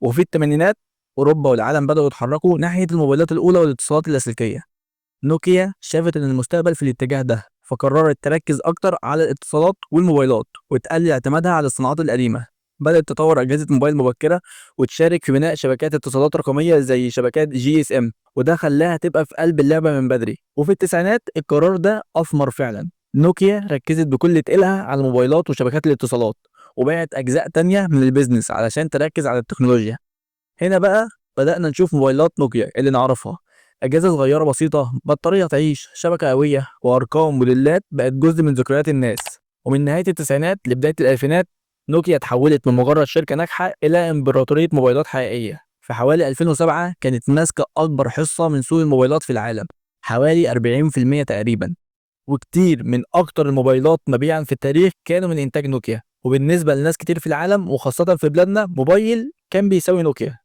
وفي الثمانينات اوروبا والعالم بداوا يتحركوا ناحيه الموبايلات الاولى والاتصالات اللاسلكيه. نوكيا شافت ان المستقبل في الاتجاه ده، فقررت تركز اكتر على الاتصالات والموبايلات وتقلل اعتمادها على الصناعات القديمه. بدات تطور اجهزه موبايل مبكره وتشارك في بناء شبكات اتصالات رقميه زي شبكات جي اس ام، وده خلاها تبقى في قلب اللعبه من بدري. وفي التسعينات القرار ده اثمر فعلا. نوكيا ركزت بكل تقلها على الموبايلات وشبكات الاتصالات، وباعت اجزاء تانية من البيزنس علشان تركز على التكنولوجيا. هنا بقى بدأنا نشوف موبايلات نوكيا اللي نعرفها: أجهزة صغيرة بسيطة، بطارية تعيش، شبكة قوية، وأرقام موديلات بقت جزء من ذكريات الناس. ومن نهاية التسعينات لبداية الألفينات، نوكيا اتحولت من مجرد شركة ناجحة إلى إمبراطورية موبايلات حقيقية. في حوالي 2007 كانت ماسكة أكبر حصة من سوق الموبايلات في العالم، حوالي 40% تقريبا. وكتير من أكتر الموبايلات مبيعا في التاريخ كانوا من إنتاج نوكيا. وبالنسبة لناس كتير في العالم وخاصة في بلادنا، موبايل كان بيساوي نوكيا.